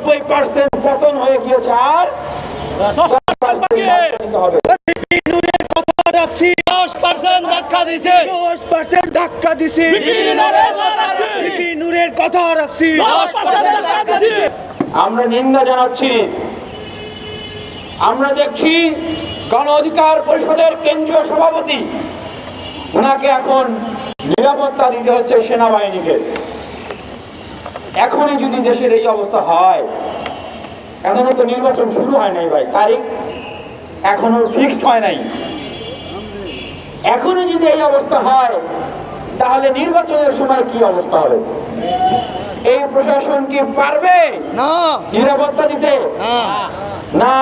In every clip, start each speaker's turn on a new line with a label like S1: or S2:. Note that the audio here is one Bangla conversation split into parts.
S1: 90% পতন হয়ে গিয়েছে, আর
S2: 10% বাকি
S1: হবে।
S2: নূরের কথা রাখছি, 10% ধাক্কা দিছে,
S3: 10% ধাক্কা দিছে,
S2: নূরের কথা রাখছি, 10% ধাক্কা দিছে।
S1: আমরা নিন্দা জানাচ্ছি। আমরা দেখছি গণ অধিকার পরিষদের কেন্দ্রীয় সভাপতি, ওনাকে এখন নিরাপত্তা দিতে হচ্ছে সেনাবাহিনীকে। এখনই যদি দেশের এই অবস্থা হয়, এখনো তো নির্বাচন শুরু হয় নাই ভাই, তারিখ এখনো ফিক্সড হয় নাই, এখনই যদি এই অবস্থা হয় তাহলে নির্বাচনের সময় কি অবস্থা হবে? এই প্রশাসন কি পারবে
S3: না
S1: নিরাপত্তা দিতে? না,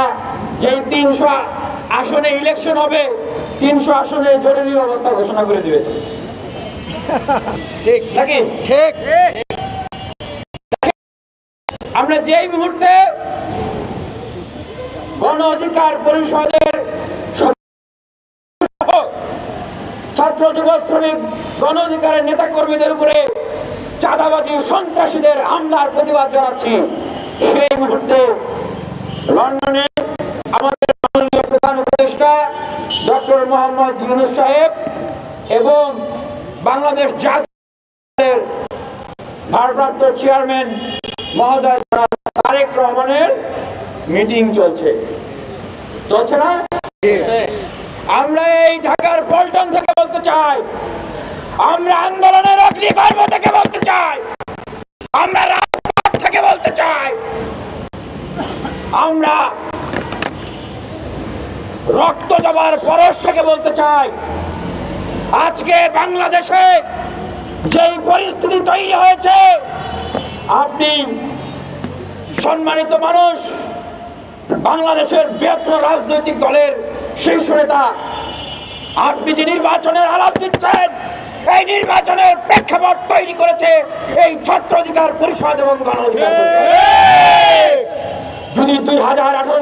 S1: যে 300 আসনে ইলেকশন হবে, 300 আসনে জরুরি অবস্থা ঘোষণা করে দিবে
S3: ঠিক
S1: নাকি?
S3: ঠিক
S1: আমরা যেই মুহূর্তে গণ অধিকার পরিষদের ছাত্র যুব শ্রমিক গণ অধিকারের নেতা কর্মীদের উপরে চাঁদাবাজি সন্ত্রাসীদের হামলার প্রতিবাদ জানাচ্ছি, সেই মুহূর্তে লন্ডনে আমাদের মাননীয় প্রধান উপদেষ্টা ডক্টর মোহাম্মদ ইউনূস সাহেব এবং বাংলাদেশ জাতীয় ভারপ্রাপ্ত চেয়ারম্যান মহোদয় তারেক রহমানের মিটিং চলছে না? আমরা এই ঢাকার পল্টন থেকে বলতে চাই, আমরা আন্দোলনের অগ্নিগর্ভ থেকে বলতে চাই, আমরা রাজপথ থেকে বলতে চাই, আমরা রক্ত জবার পরশ থেকে বলতে চাই, আজকে বাংলাদেশে যেই পরিস্থিতি তৈরি হয়েছে, আপনি সম্মানিত মানুষ, বাংলাদেশের বৃহত্তর রাজনৈতিক দলের শীর্ষ নেতা, আপনি যে নির্বাচনের আলাপ দিচ্ছেন, এই নির্বাচনের প্রেক্ষাপট তৈরি করেছে এই ছাত্র অধিকার পরিষদ এবং গণ অধিকার পরিষদ। যদি 2018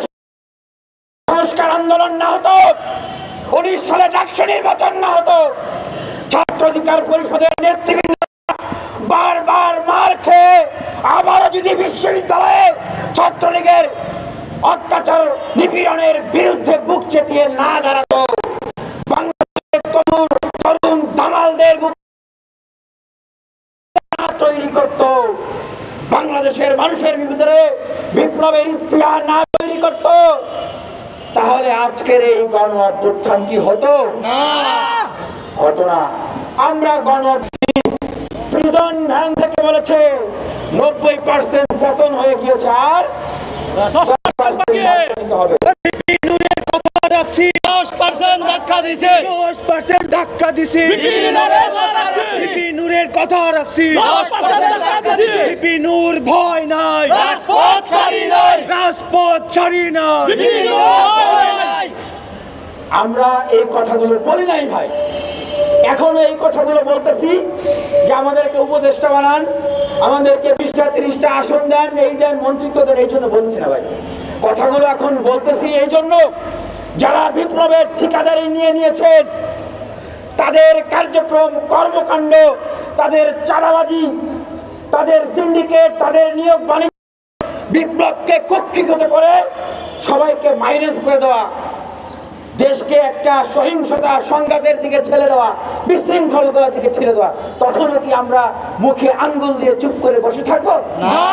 S1: সংস্কার আন্দোলন না হতো, 19 সালে ডাকসু নির্বাচন না হতো, ছাত্র অধিকার পরিষদের নেতৃবৃন্দ বারবার মার খেয়ে আবারও যদি বিশ্ববিদ্যালয়ে ছাত্রলীগের অত্যাচার নিপীড়নের বিরুদ্ধে বুক চেতিয়ে না দাঁড়াতো, বাংলাদেশের তরুণ দামালদের তৈরি করত, বাংলাদেশের মানুষের ভিতরে বিপ্লবের স্পৃহা না তৈরি করত, তাহলে আজকের এই গণ অভ্যুত্থান কি হতো? হতো না। আমরা গণ প্রিজন ভ্যান থেকে বলেছে 90% পতন হয়ে গিয়েছে, আর
S2: 10% বাকি
S1: হবে।
S2: নূরের কথা রাখছি, 10% ধাক্কা দিছে,
S3: 10% ধাক্কা দিছে,
S2: নূরের কথা রাখছি, 10% ধাক্কা দিছে, নূর ভয় নাই, রাজপথ ছাড়ি নাই,
S3: রাজপথ ছাড়ি না।
S1: আমরা এই কথাগুলো বলি নাই ভাই, এখনো এই কথাগুলো বলতেছি যে আমাদেরকে উপদেষ্টা বানান, আমাদেরকে 20টা 30টা আসন দেন, এই দেন, মন্ত্রিত্ব দেন, এই জন্য বলছি না ভাই। কথাগুলো এখন বলতেছি এই জন্য, যারা বিপ্লবের ঠিকাদারি নিয়েছেন, তাদের কার্যক্রম কর্মকাণ্ড, তাদের চাঁদাবাজি, তাদের সিন্ডিকেট, তাদের নিয়োগ বাণিজ্য, বিপ্লবকে কক্ষিগত করে সবাইকে মাইনাস করে দেওয়া, দেশকে একটা সহিংসতা সংঘাতের দিকে ঠেলে দেওয়া, বিশৃঙ্খলতার দিকে ঠেলে দেওয়া, তখনও কি আমরা মুখে আঙ্গুল দিয়ে চুপ করে বসে থাকবো?
S2: না।